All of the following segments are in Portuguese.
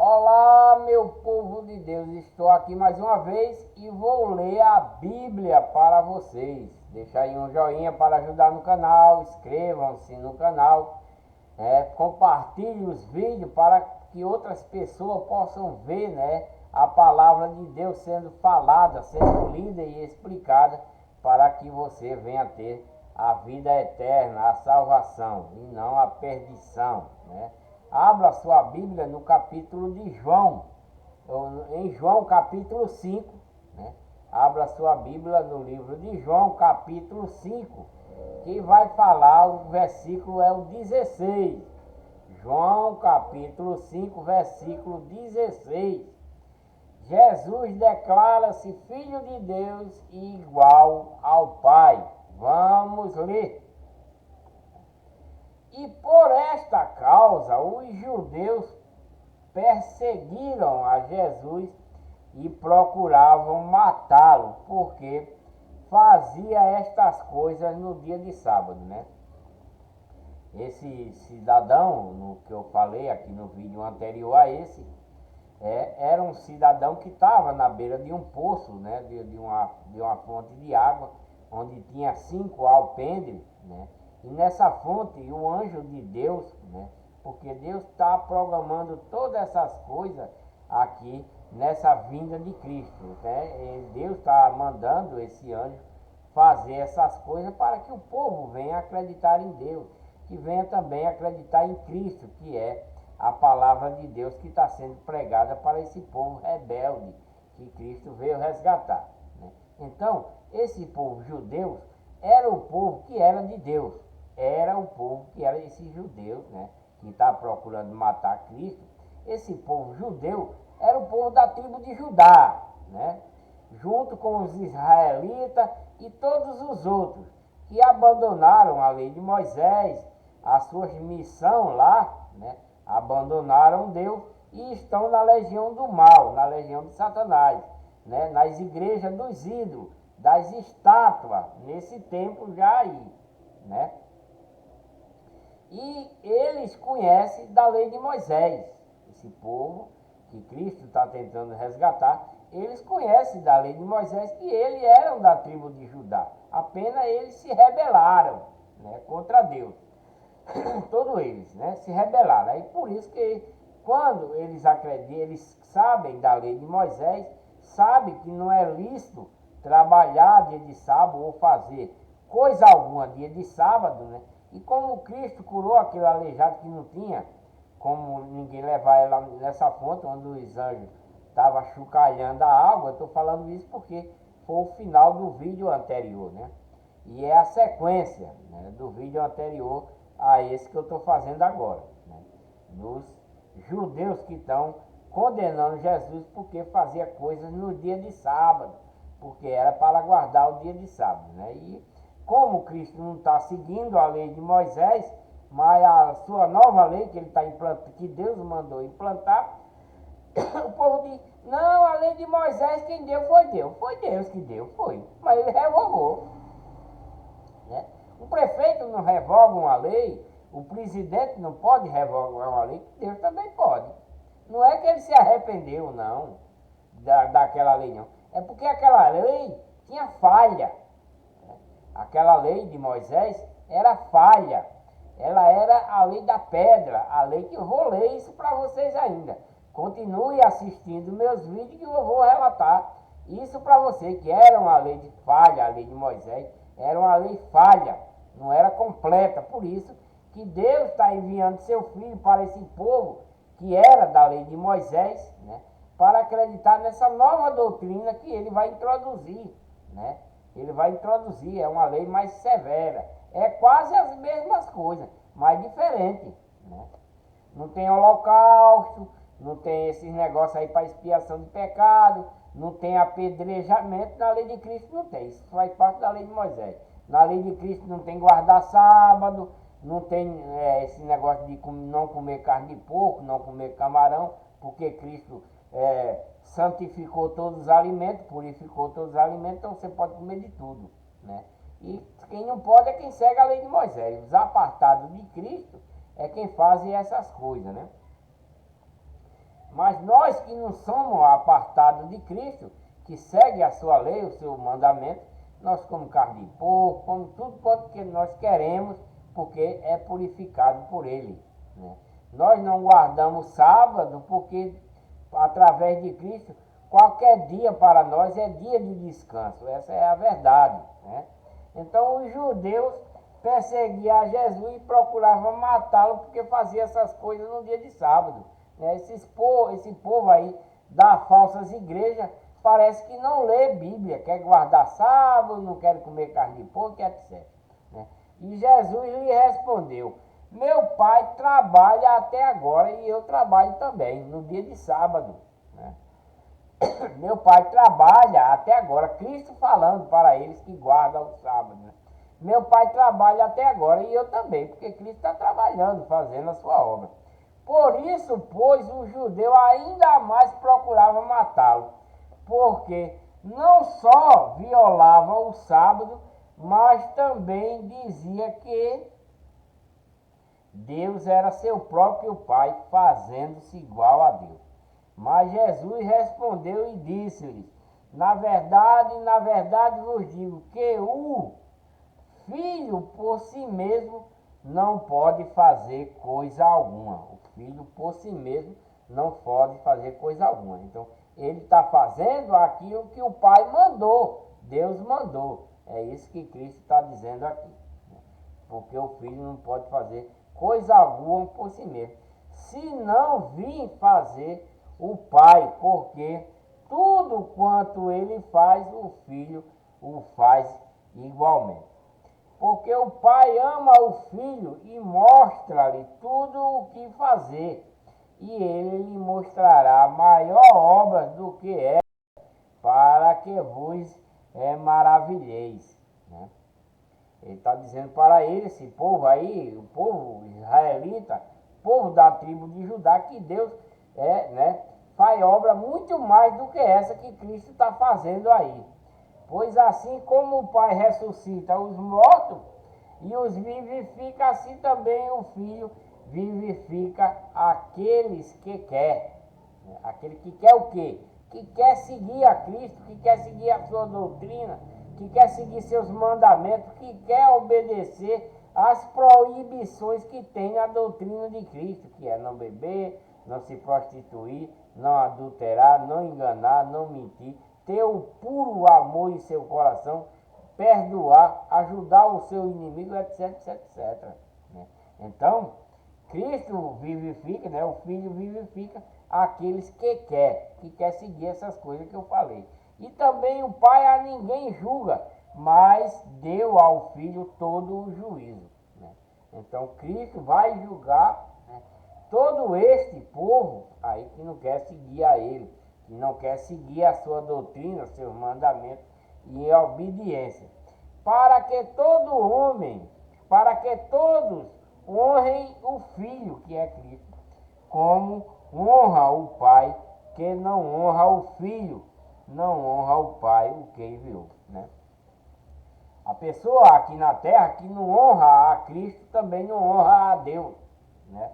Olá, meu povo de Deus, estou aqui mais uma vez e vou ler a Bíblia para vocês. Deixa aí um joinha para ajudar no canal, inscrevam-se no canal, compartilhem os vídeos para que outras pessoas possam ver, a palavra de Deus sendo falada, sendo lida e explicada, para que você venha ter a vida eterna, a salvação e não a perdição, Abra sua Bíblia no capítulo de João, em João capítulo 5, Abra sua Bíblia no livro de João capítulo 5, que vai falar, o versículo é o 16. João capítulo 5, versículo 16. Jesus declara-se Filho de Deus e igual ao Pai. Vamos ler. E por esta causa os judeus perseguiram a Jesus e procuravam matá-lo, porque fazia estas coisas no dia de sábado, Esse cidadão, no que eu falei aqui no vídeo anterior a esse, era um cidadão que estava na beira de um poço, de uma fonte de água, onde tinha 5 alpendres, E nessa fonte, o anjo de Deus, porque Deus está programando todas essas coisas aqui nessa vinda de Cristo, E Deus está mandando esse anjo fazer essas coisas para que o povo venha acreditar em Deus, que venha também acreditar em Cristo, que é a palavra de Deus que está sendo pregada para esse povo rebelde, que Cristo veio resgatar. Então, esse povo judeu era o povo que era de Deus, era o povo que era esses judeus, que está procurando matar Cristo. Esse povo judeu era o povo da tribo de Judá, junto com os israelitas e todos os outros que abandonaram a lei de Moisés, a sua missão lá, abandonaram Deus e estão na legião do mal, na legião de Satanás, nas igrejas dos ídolos, das estátuas, nesse tempo já aí, E eles conhecem da lei de Moisés, esse povo que Cristo está tentando resgatar, eles conhecem da lei de Moisés, que eles eram da tribo de Judá, apenas eles se rebelaram, contra Deus. Todos eles, se rebelaram. Aí por isso que quando eles acreditam, eles sabem da lei de Moisés, sabem que não é lícito trabalhar dia de sábado ou fazer coisa alguma dia de sábado, E como Cristo curou aquele aleijado que não tinha como ninguém levar ela nessa fonte onde os anjos estavam chocalhando a água, eu estou falando isso porque foi o final do vídeo anterior, E é a sequência, do vídeo anterior a esse que eu estou fazendo agora, Dos judeus que estão condenando Jesus porque fazia coisas no dia de sábado, porque era para guardar o dia de sábado, E como Cristo não está seguindo a lei de Moisés, mas a sua nova lei que ele está implantando, que Deus mandou implantar, o povo diz: não, a lei de Moisés quem deu, foi Deus que deu, mas ele revogou, O prefeito não revoga uma lei, o presidente não pode revogar uma lei, Deus também pode. Não é que ele se arrependeu, não, daquela lei, não. É porque aquela lei tinha falha. Aquela lei de Moisés era falha. Ela era a lei da pedra, a lei que eu vou ler isso para vocês ainda. Continue assistindo meus vídeos que eu vou relatar isso para você, que era uma lei de falha, a lei de Moisés, era uma lei falha, não era completa. Por isso que Deus está enviando seu Filho para esse povo que era da lei de Moisés, para acreditar nessa nova doutrina que ele vai introduzir, Ele vai introduzir, é uma lei mais severa, é quase as mesmas coisas, mas diferente, Não tem holocausto, não tem esses negócios aí para expiação de pecado, não tem apedrejamento, na lei de Cristo não tem, isso faz parte da lei de Moisés. Na lei de Cristo não tem guardar sábado, não tem esse negócio de não comer carne de porco, não comer camarão, porque Cristo santificou todos os alimentos, purificou todos os alimentos, então você pode comer de tudo, E quem não pode é quem segue a lei de Moisés. Os apartados de Cristo é quem fazem essas coisas, Mas nós que não somos apartados de Cristo, que segue a sua lei, o seu mandamento, nós comemos carne de porco, comemos tudo quanto que nós queremos, porque é purificado por Ele, né? Nós não guardamos sábado, porque através de Cristo, qualquer dia para nós é dia de descanso. Essa é a verdade, né? Então os judeus perseguiam a Jesus e procuravam matá-lo porque fazia essas coisas no dia de sábado, né? Esse povo aí das falsas igrejas parece que não lê Bíblia, quer guardar sábado, não quer comer carne de porco, etc, né? E Jesus lhe respondeu: meu pai trabalha até agora e eu trabalho também, no dia de sábado, né? Meu pai trabalha até agora, Cristo falando para eles que guardam o sábado, né? Meu pai trabalha até agora e eu também, porque Cristo está trabalhando, fazendo a sua obra. Por isso, pois, o judeu ainda mais procurava matá-lo, porque não só violava o sábado, mas também dizia que Deus era seu próprio Pai, fazendo-se igual a Deus. Mas Jesus respondeu e disse-lhes: na verdade vos digo que o filho por si mesmo não pode fazer coisa alguma. O filho por si mesmo não pode fazer coisa alguma. Então, ele está fazendo aquilo que o Pai mandou, Deus mandou. É isso que Cristo está dizendo aqui. Porque o filho não pode fazer coisa alguma por si mesmo, se não vir fazer o Pai, porque tudo quanto ele faz, o filho o faz igualmente. Porque o Pai ama o Filho e mostra-lhe tudo o que fazer, e ele lhe mostrará maior obra do que é, para que vos maravilheis, né? Ele está dizendo para ele, esse povo aí, o povo israelita, povo da tribo de Judá, que Deus faz obra muito mais do que essa que Cristo está fazendo aí. Pois assim como o Pai ressuscita os mortos e os vivifica, assim também o Filho vivifica aqueles que quer. Aquele que quer o quê? Que quer seguir a Cristo, que quer seguir a sua doutrina, que quer seguir seus mandamentos, que quer obedecer às proibições que tem a doutrina de Cristo, que é não beber, não se prostituir, não adulterar, não enganar, não mentir, ter o puro amor em seu coração, perdoar, ajudar o seu inimigo, etc, etc, etc, né? Então, Cristo vivifica, né? O Filho vivifica aqueles que quer seguir essas coisas que eu falei. E também o Pai a ninguém julga, mas deu ao Filho todo o juízo, né? Então Cristo vai julgar, né, todo este povo aí que não quer seguir a Ele, que não quer seguir a sua doutrina, seus mandamentos e a obediência. Para que todos honrem o Filho, que é Cristo, como honra o Pai, que não honra o Filho, não honra o Pai, o que enviou, né? A pessoa aqui na terra que não honra a Cristo também não honra a Deus, né?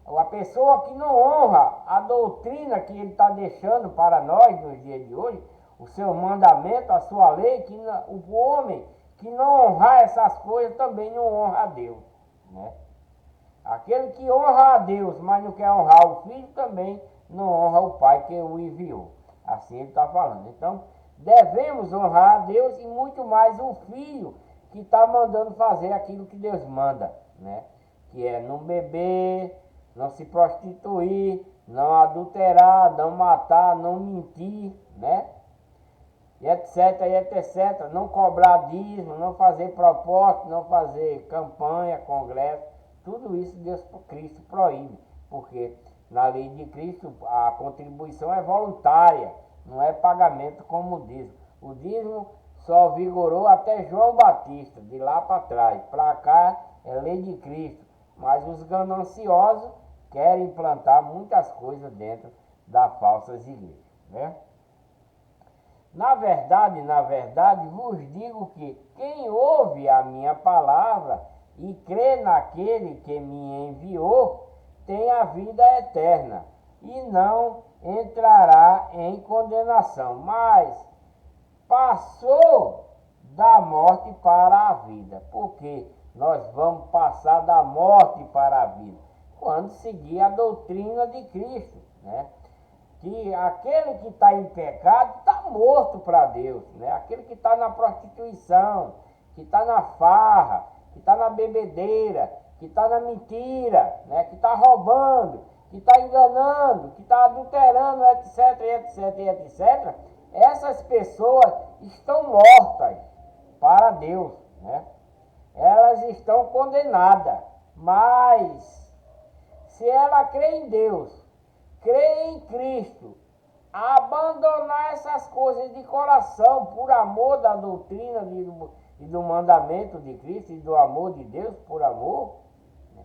A pessoa que não honra a doutrina que ele está deixando para nós nos dias de hoje, o seu mandamento, a sua lei, que o homem que não honrar essas coisas também não honra a Deus, né? Aquele que honra a Deus, mas não quer honrar o Filho, também não honra o Pai que o enviou. Assim ele está falando. Então, devemos honrar a Deus e muito mais o Filho, que está mandando fazer aquilo que Deus manda, né? Que é não beber, não se prostituir, não adulterar, não matar, não mentir, né? E etc, e etc. Não cobrar dízimo, não fazer propósito, não fazer campanha, congresso. Tudo isso Deus, Cristo proíbe, porque na lei de Cristo a contribuição é voluntária, não é pagamento como o dízimo. O dízimo só vigorou até João Batista, de lá para trás. Para cá é lei de Cristo, mas os gananciosos querem implantar muitas coisas dentro das falsas igrejas, né? Na verdade, vos digo que quem ouve a minha palavra e crê naquele que me enviou, tem a vida eterna, e não entrará em condenação, mas passou da morte para a vida. Porque nós vamos passar da morte para a vida quando seguir a doutrina de Cristo, né? Que aquele que está em pecado está morto para Deus, né? Aquele que está na prostituição, que está na farra, que está na bebedeira, que está na mentira, né? Que está roubando, que está enganando, que está adulterando, etc, etc, etc. Essas pessoas estão mortas para Deus, né? Elas estão condenadas, mas se ela crê em Deus, crê em Cristo, abandonar essas coisas de coração por amor da doutrina e do mandamento de Cristo e do amor de Deus, por amor, né?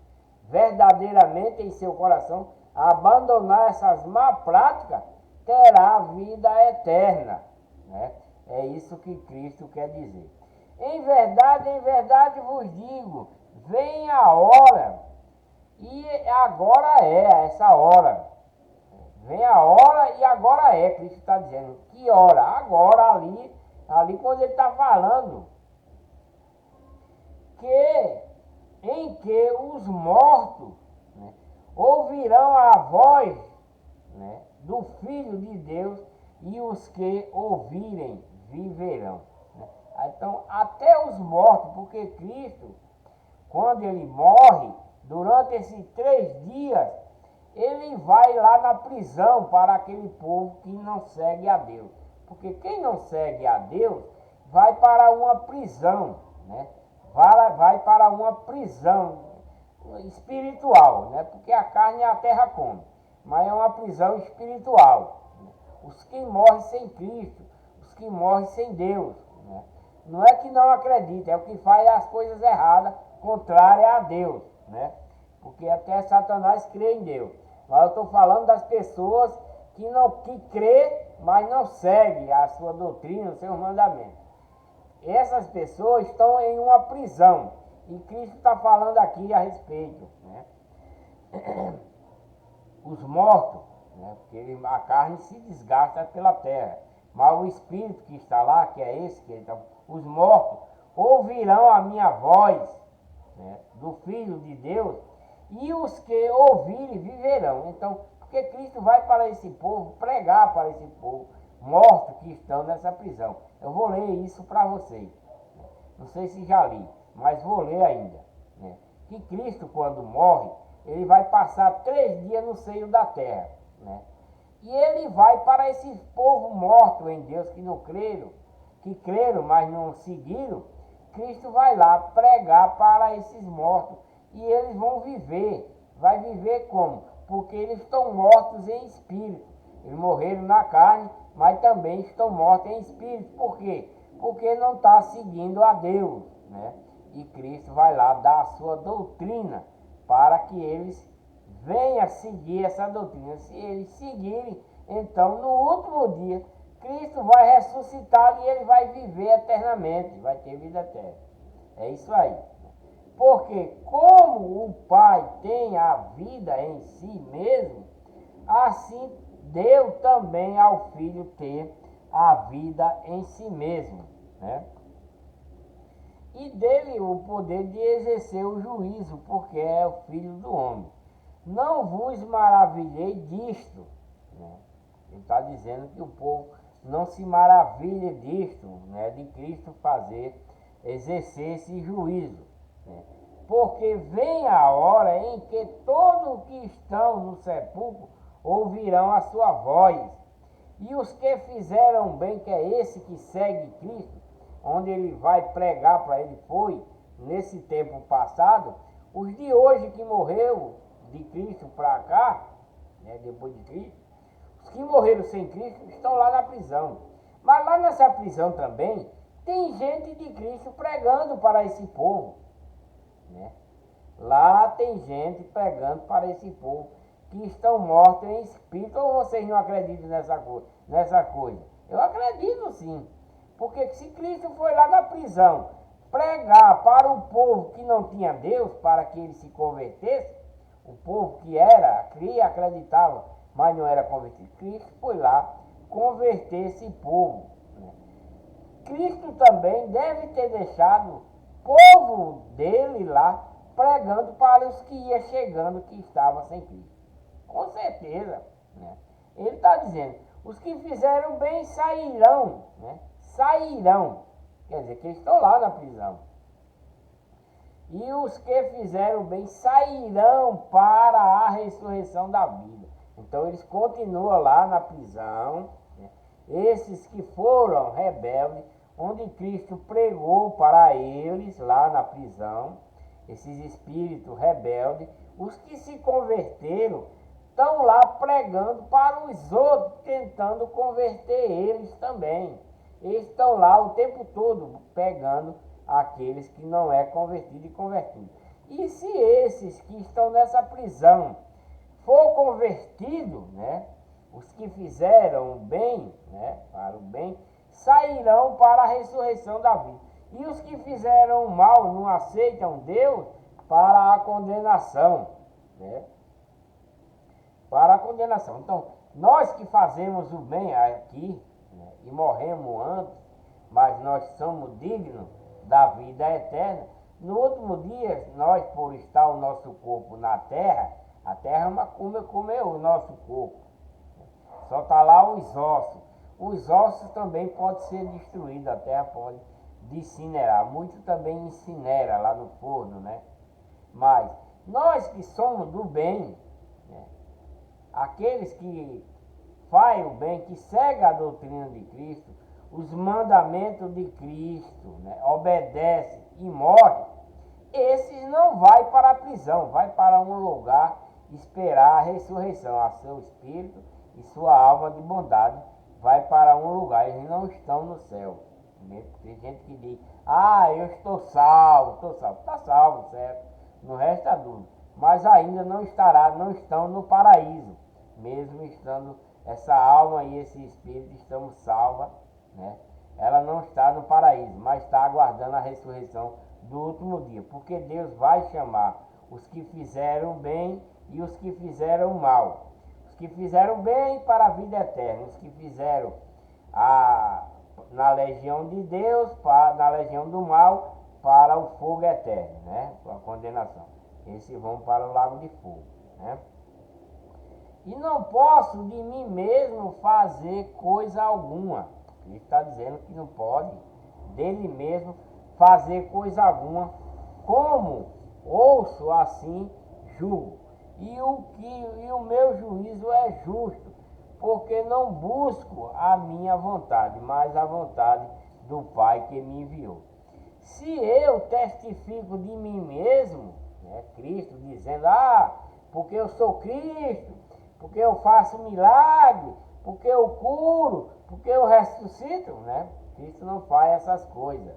Verdadeiramente em seu coração, abandonar essas má práticas, terá vida eterna, né? É isso que Cristo quer dizer. Em verdade vos digo, vem a hora, e agora é essa hora. Vem a hora e agora é, Cristo está dizendo. Que hora? Agora, ali quando ele está falando. Em que os mortos, né, ouvirão a voz, né, do Filho de Deus, e os que ouvirem viverão. Né? Então, até os mortos, porque Cristo, quando ele morre, durante esses 3 dias, ele vai lá na prisão para aquele povo que não segue a Deus. Porque quem não segue a Deus vai para uma prisão, né? Vai para uma prisão espiritual, né? Porque a carne a terra come, mas é uma prisão espiritual. Né? Os que morrem sem Cristo, os que morrem sem Deus, né? Não é que não acredita, é o que faz as coisas erradas, contrárias a Deus, né? Porque até Satanás crê em Deus. Mas eu estou falando das pessoas que crê, mas não segue a sua doutrina, os seus mandamentos. Essas pessoas estão em uma prisão. E Cristo está falando aqui a respeito, né? Os mortos, né? Porque a carne se desgasta pela terra. Mas o Espírito que está lá, que é esse que ele está... Os mortos ouvirão a minha voz, né, do Filho de Deus, e os que ouvirem viverão. Então, porque Cristo vai para esse povo, pregar para esse povo, mortos que estão nessa prisão. Eu vou ler isso para vocês. Não sei se já li, mas vou ler ainda. Né? Que Cristo, quando morre, ele vai passar 3 dias no seio da terra. Né? E ele vai para esse povo morto em Deus que não creram, que creram, mas não seguiram. Cristo vai lá pregar para esses mortos e eles vão viver. Vai viver como? Porque eles estão mortos em espírito. Eles morreram na carne, mas também estão mortos em espírito. Por quê? Porque não está seguindo a Deus, né? E Cristo vai lá dar a sua doutrina para que eles venham seguir essa doutrina. Se eles seguirem, então no último dia Cristo vai ressuscitar e ele vai viver eternamente, vai ter vida eterna. É isso aí. Porque como o Pai tem a vida em si mesmo, assim deu também ao Filho ter a vida em si mesmo, né? E dele o poder de exercer o juízo, porque é o Filho do homem. Não vos maravilhei disto, né? Ele está dizendo que o povo não se maravilha disto, né, de Cristo exercer esse juízo, né? Porque vem a hora em que todos os que estão no sepulcro ouvirão a sua voz, e os que fizeram bem, que é esse que segue Cristo, onde ele vai pregar para ele, foi nesse tempo passado. Os de hoje que morreu de Cristo para cá, né, depois de Cristo, os que morreram sem Cristo estão lá na prisão. Mas lá nessa prisão também tem gente de Cristo pregando para esse povo, né? Lá tem gente pregando para esse povo que estão mortos em espírito. Ou vocês não acreditam nessa coisa? Eu acredito sim. Porque se Cristo foi lá na prisão pregar para o povo que não tinha Deus, para que ele se convertesse, o povo que cria, acreditava, mas não era convertido. Cristo foi lá converter esse povo, né? Cristo também deve ter deixado o povo dele lá pregando para os que ia chegando que estavam sem Cristo. Com certeza, né? Ele está dizendo, os que fizeram bem sairão, né? Sairão. Quer dizer, que eles estão lá na prisão. E os que fizeram bem sairão para a ressurreição da vida. Então eles continuam lá na prisão, né? Esses que foram rebeldes, onde Cristo pregou para eles lá na prisão, esses espíritos rebeldes, os que se converteram, estão lá pregando para os outros, tentando converter eles também. Eles estão lá o tempo todo pegando aqueles que não é convertido e convertido. E se esses que estão nessa prisão for convertido, né, os que fizeram o bem, né, para o bem, sairão para a ressurreição da vida. E os que fizeram o mal, não aceitam Deus, para a condenação, né? Para a condenação. Então, nós que fazemos o bem aqui, né, e morremos antes, mas nós somos dignos da vida eterna, no último dia, nós, por estar o nosso corpo na terra, a terra comeu o nosso corpo. Só está lá os ossos. Os ossos também podem ser destruídos, a terra pode incinerar. Muito também incinera lá no forno, né? Mas nós que somos do bem, né, aqueles que fazem o bem, que seguem a doutrina de Cristo, os mandamentos de Cristo, né, obedecem e morrem, esses não vai para a prisão, vai para um lugar esperar a ressurreição, a seu espírito e sua alma de bondade vai para um lugar, eles não estão no céu. Tem gente que diz, eu estou salvo, está salvo, certo? No resto da dúvida, mas ainda não estão no paraíso, mesmo estando essa alma e esse espírito estamos salvas, né? Ela não está no paraíso, mas está aguardando a ressurreição do último dia, porque Deus vai chamar os que fizeram bem e os que fizeram mal. Os que fizeram bem para a vida eterna, os que fizeram na legião de Deus, na legião do mal, para o fogo eterno, né? Para a condenação. Esses vão para o lago de fogo, né? E não posso de mim mesmo fazer coisa alguma. Ele está dizendo que não pode dele mesmo fazer coisa alguma. Como ouço assim, julgo. E o meu juízo é justo, porque não busco a minha vontade, mas a vontade do Pai que me enviou. Se eu testifico de mim mesmo, né, Cristo dizendo, porque eu sou Cristo, porque eu faço milagre, porque eu curo, porque eu ressuscito, né? Cristo não faz essas coisas.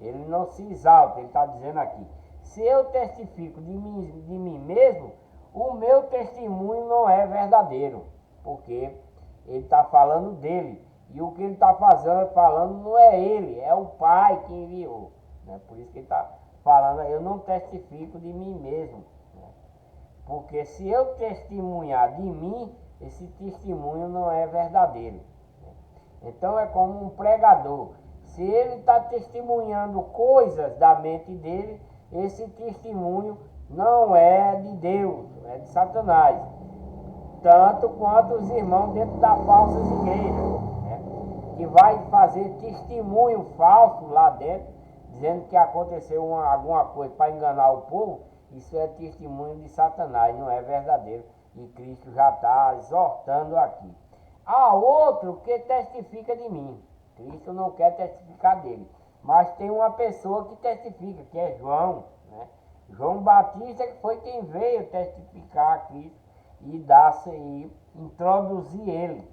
Ele não se exalta, ele está dizendo aqui. Se eu testifico de mim mesmo, o meu testemunho não é verdadeiro, porque ele está falando dele. E o que ele está falando não é ele, é o Pai que enviou. Né? Por isso que ele está falando, eu não testifico de mim mesmo. Né? Porque se eu testemunhar de mim, esse testemunho não é verdadeiro. Né? Então é como um pregador. Se ele está testemunhando coisas da mente dele, esse testemunho não é de Deus, é de Satanás. Tanto quanto os irmãos dentro das falsas igrejas, né? Que vai fazer testemunho falso lá dentro, dizendo que aconteceu alguma coisa para enganar o povo, isso é testemunho de Satanás, não é verdadeiro. E Cristo já está exortando aqui. Há outro que testifica de mim. Cristo não quer testificar dele. Mas tem uma pessoa que testifica, que é João, né? João Batista, que foi quem veio testificar a Cristo e introduzir ele.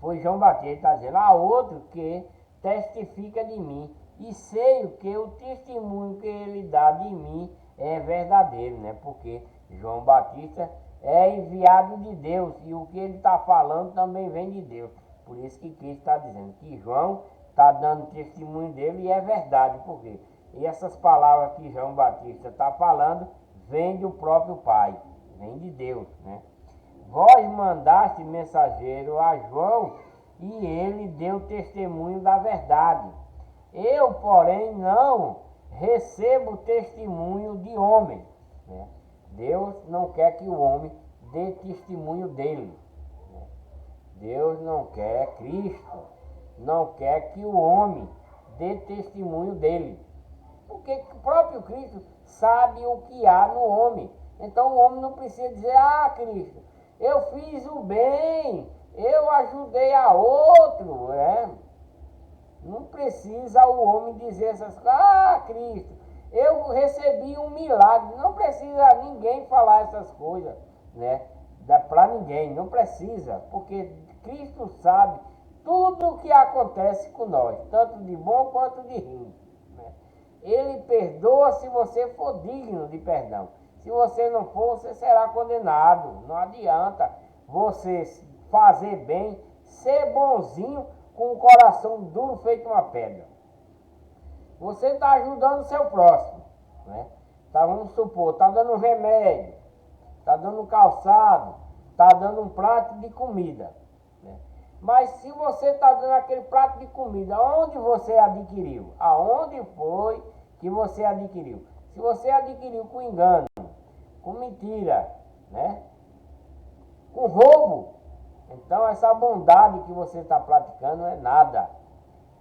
Foi João Batista, ele está dizendo, há outro que testifica de mim, e sei que o testemunho que ele dá de mim é verdadeiro, né? Porque João Batista é enviado de Deus, e o que ele está falando também vem de Deus. Por isso que Cristo está dizendo que João está dando testemunho dele, e é verdade, por quê? E essas palavras que João Batista está falando, vêm do próprio Pai, vem de Deus, né? Vós mandaste mensageiro a João, e ele deu testemunho da verdade. Eu, porém, não recebo testemunho de homem, né? Deus não quer que o homem dê testemunho dele, né? Deus não quer, Cristo não quer que o homem dê testemunho dele, porque o próprio Cristo sabe o que há no homem. Então o homem não precisa dizer: ah, Cristo, eu fiz o bem, eu ajudei a outro, né? Não precisa o homem dizer essas coisas: ah, Cristo, eu recebi um milagre. Não precisa ninguém falar essas coisas, né? Para ninguém, não precisa, porque Cristo sabe tudo o que acontece com nós, tanto de bom quanto de ruim, né? Ele perdoa se você for digno de perdão. Se você não for, você será condenado. Não adianta você fazer bem, ser bonzinho com o coração duro feito uma pedra. Você está ajudando o seu próximo, né? Vamos supor, está dando um remédio, está dando um calçado, está dando um prato de comida, né? Mas se você está dando aquele prato de comida, onde você adquiriu? Aonde foi que você adquiriu? Se você adquiriu com engano, com mentira, né? Com roubo, então essa bondade que você está praticando é nada.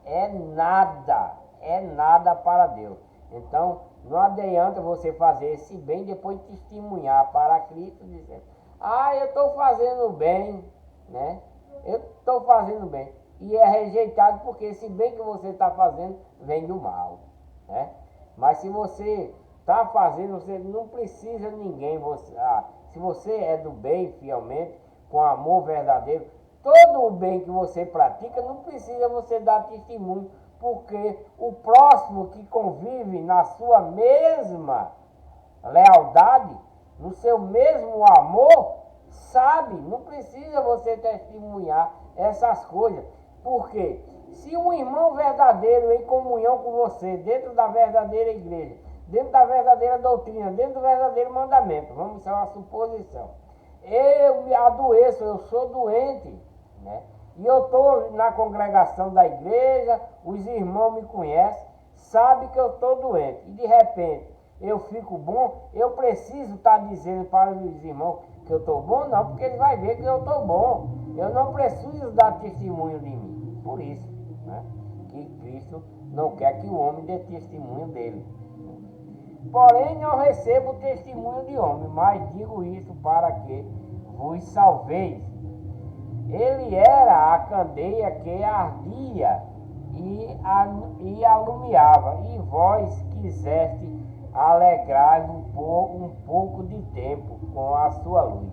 É nada. É nada para Deus. Então não adianta você fazer esse bem e depois testemunhar para Cristo dizendo: ah, eu estou fazendo bem, né? Eu estou fazendo bem. E é rejeitado porque esse bem que você está fazendo vem do mal, né? Mas se você está fazendo, você não precisa de ninguém. Se você é do bem fielmente, com amor verdadeiro, todo o bem que você pratica, não precisa você dar testemunho, porque o próximo que convive na sua mesma lealdade, no seu mesmo amor, sabe, não precisa você testemunhar essas coisas. Porque se um irmão verdadeiro em comunhão com você, dentro da verdadeira igreja, dentro da verdadeira doutrina, dentro do verdadeiro mandamento, vamos ser uma suposição, eu me adoeço, eu sou doente, né? E eu estou na congregação da igreja, os irmãos me conhecem, sabem que eu estou doente, e de repente eu fico bom, eu preciso estar dizendo para os irmãos que eu estou bom? Não, porque eles vão ver que eu estou bom. Eu não preciso dar testemunho de mim. Por isso, né, que Cristo não quer que o homem dê testemunho dele. Porém, não recebo testemunho de homem, mas digo isso para que vos salveis. Ele era a candeia que ardia e alumiava, e vós quiseste alegrar-vos por um pouco de tempo com a sua luz.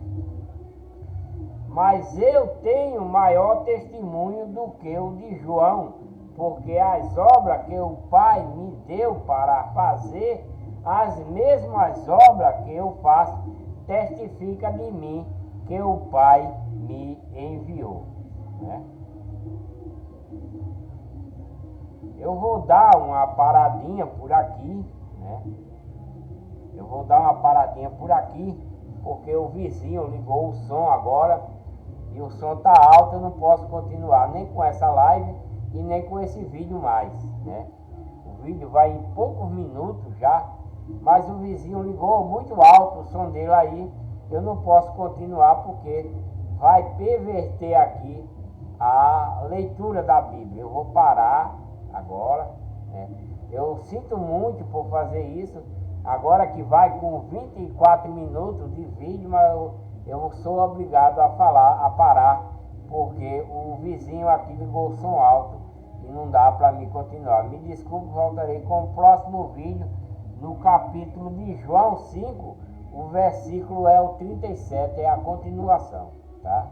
Mas eu tenho maior testemunho do que o de João, porque as obras que o Pai me deu para fazer, as mesmas obras que eu faço, testifica de mim que o Pai me enviou, né? Eu vou dar uma paradinha por aqui, né? Eu vou dar uma paradinha por aqui, porque o vizinho ligou o som agora e o som tá alto, eu não posso continuar nem com essa live e nem com esse vídeo mais, né? O vídeo vai em poucos minutos já, mas o vizinho ligou muito alto o som dele aí, eu não posso continuar porque vai perverter aqui a leitura da Bíblia. Eu vou parar agora, né? Eu sinto muito por fazer isso, agora que vai com 24 minutos de vídeo, mas eu sou obrigado a parar, porque o vizinho aqui ligou o som alto e não dá para mim continuar. Me desculpe, voltarei com o próximo vídeo no capítulo de João 5, o versículo é o 37, é a continuação, tá?